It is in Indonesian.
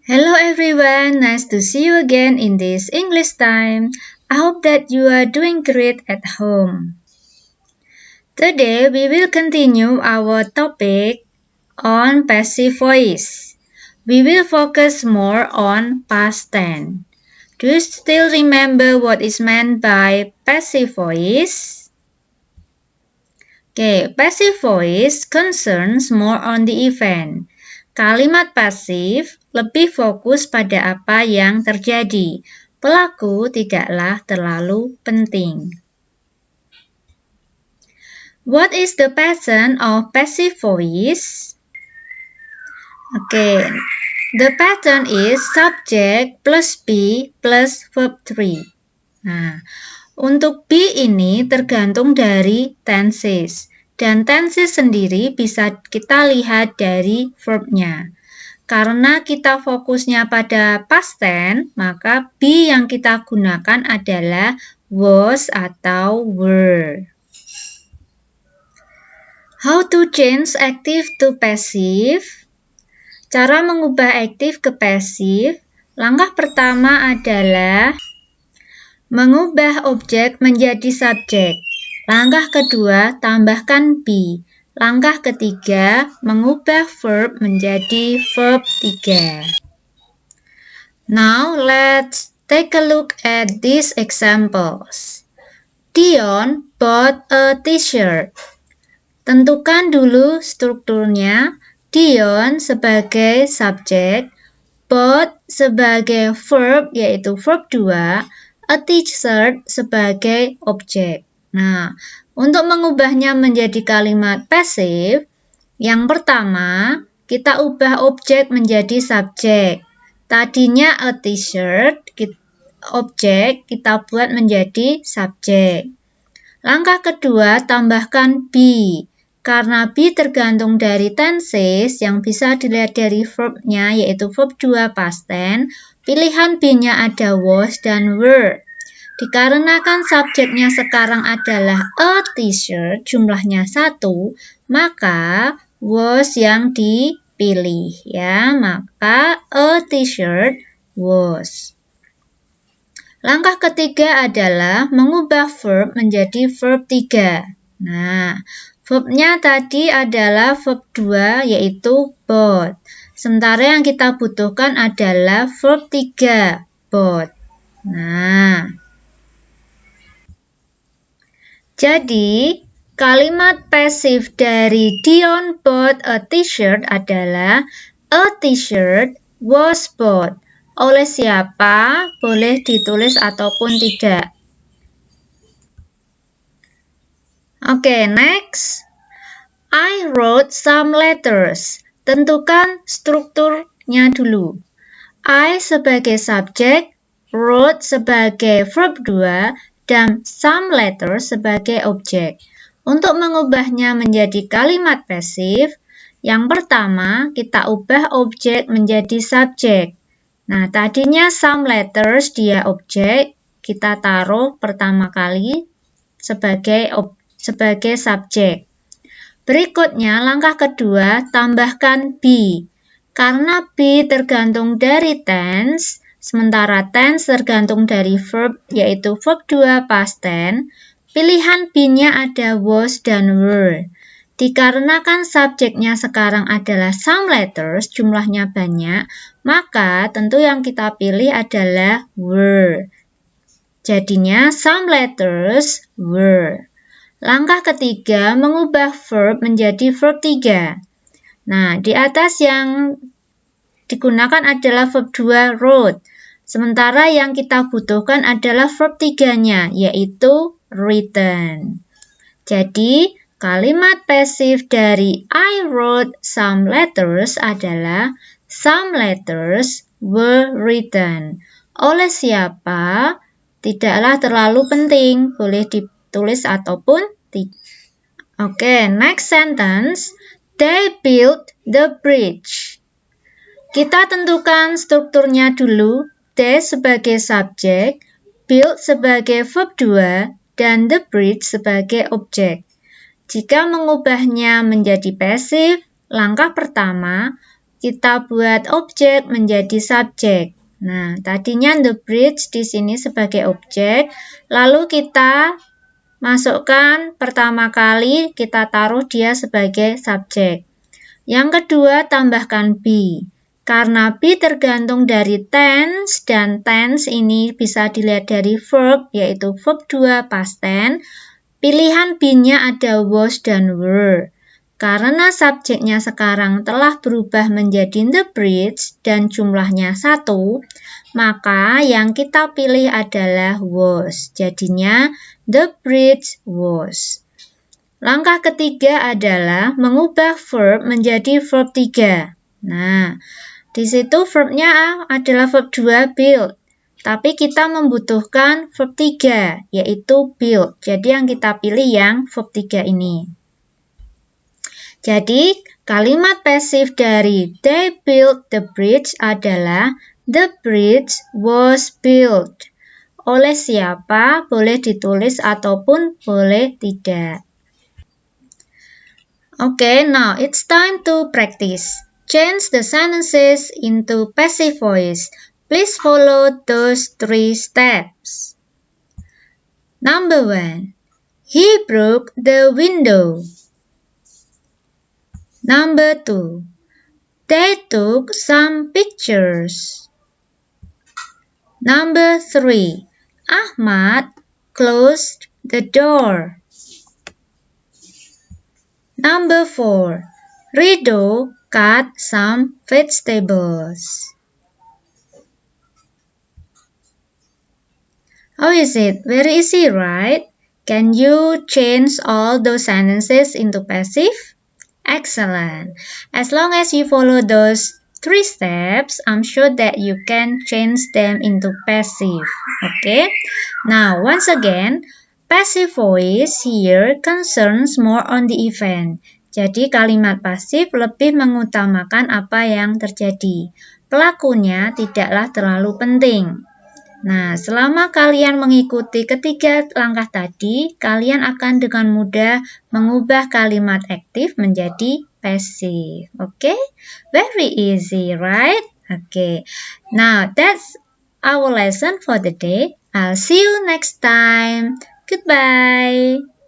Hello everyone, nice to see you again in this English time. I hope that you are doing great at home. Today we will continue our topic on passive voice. We will focus more on past tense. Do you still remember what is meant by passive voice? Okay, passive voice concerns more on the event. Kalimat pasif lebih fokus pada apa yang terjadi. Pelaku tidaklah terlalu penting. What is the pattern of passive voice? Okay, the pattern is subject plus be plus verb 3. Nah, untuk be ini tergantung dari tenses. Dan tenses sendiri bisa kita lihat dari verbnya. Karena kita fokusnya pada past tense, maka be yang kita gunakan adalah was atau were. How to change active to passive? Cara mengubah aktif ke pasif, langkah pertama adalah mengubah objek menjadi subjek. Langkah kedua, tambahkan be. Langkah ketiga, mengubah verb menjadi verb 3. Now, let's take a look at these examples. Dion bought a t-shirt. Tentukan dulu strukturnya. Dion sebagai subjek, bought sebagai verb yaitu verb 2, a t-shirt sebagai objek. Nah, untuk mengubahnya menjadi kalimat pasif, yang pertama, kita ubah objek menjadi subjek. Tadinya a t-shirt, objek kita buat menjadi subjek. Langkah kedua, tambahkan be. Karena be tergantung dari tenses yang bisa dilihat dari verbnya, yaitu verb 2 past tense, pilihan be-nya ada was dan were. Dikarenakan subjeknya sekarang adalah a t-shirt, jumlahnya 1, maka was yang dipilih ya. Maka a t-shirt was. Langkah ketiga adalah mengubah verb menjadi verb 3. Nah, verbnya tadi adalah verb 2 yaitu bought. Sementara yang kita butuhkan adalah verb 3, bought. Nah, jadi, kalimat pasif dari Dion bought a t-shirt adalah a t-shirt was bought. Oleh siapa? Boleh ditulis ataupun tidak. Oke, next. I wrote some letters. Tentukan strukturnya dulu. I sebagai subjek, wrote sebagai verb 2, dan some letters sebagai objek. Untuk mengubahnya menjadi kalimat pasif, yang pertama kita ubah objek menjadi subjek. Nah, tadinya some letters dia objek, kita taruh pertama kali sebagai subjek. Berikutnya, langkah kedua, tambahkan be. Karena be tergantung dari tense, sementara tense tergantung dari verb, yaitu verb 2 past tense, pilihan be-nya ada was dan were. Dikarenakan subjeknya sekarang adalah some letters, jumlahnya banyak, maka tentu yang kita pilih adalah were. Jadinya some letters were. Langkah ketiga, mengubah verb menjadi verb 3. Nah, di atas yang digunakan adalah verb 2 wrote. Sementara yang kita butuhkan adalah verb 3-nya, yaitu written. Jadi, kalimat pasif dari I wrote some letters adalah some letters were written. Oleh siapa? Tidaklah terlalu penting, boleh ditulis ataupun tidak. Oke, next sentence. They built the bridge. Kita tentukan strukturnya dulu. They sebagai subjek, build sebagai verb 2, dan the bridge sebagai objek. Jika mengubahnya menjadi pasif, langkah pertama, kita buat objek menjadi subjek. Nah, tadinya the bridge di sini sebagai objek, lalu kita masukkan pertama kali, kita taruh dia sebagai subjek. Yang kedua, tambahkan be. Karena be tergantung dari tense, dan tense ini bisa dilihat dari verb, yaitu verb 2 past tense. Pilihan be-nya ada was dan were. Karena subjeknya sekarang telah berubah menjadi the bridge dan jumlahnya 1, maka yang kita pilih adalah was. Jadinya the bridge was. Langkah ketiga adalah mengubah verb menjadi verb 3. Nah, di situ verbnya adalah verb 2 build. Tapi kita membutuhkan verb 3, yaitu build. Jadi yang kita pilih yang verb 3 ini. Jadi, kalimat pasif dari they built the bridge adalah the bridge was built. Oleh siapa? Boleh ditulis ataupun boleh tidak. Okay, now it's time to practice. Change the sentences into passive voice. Please follow those 3 steps. Number 1. He broke the window. Number 2. They took some pictures. Number 3. Ahmad closed the door. Number 4. Rido cut some vegetables. How is it? Very easy, right? Can you change all those sentences into passive? Excellent. As long as you follow those 3 steps, I'm sure that you can change them into passive. Okay? Now, once again, passive voice here concerns more on the event. Jadi kalimat pasif lebih mengutamakan apa yang terjadi. Pelakunya tidaklah terlalu penting. Nah, selama kalian mengikuti ketiga langkah tadi, kalian akan dengan mudah mengubah kalimat aktif menjadi passive. Okay? Very easy, right? Okay. Now, that's our lesson for the day. I'll see you next time. Goodbye.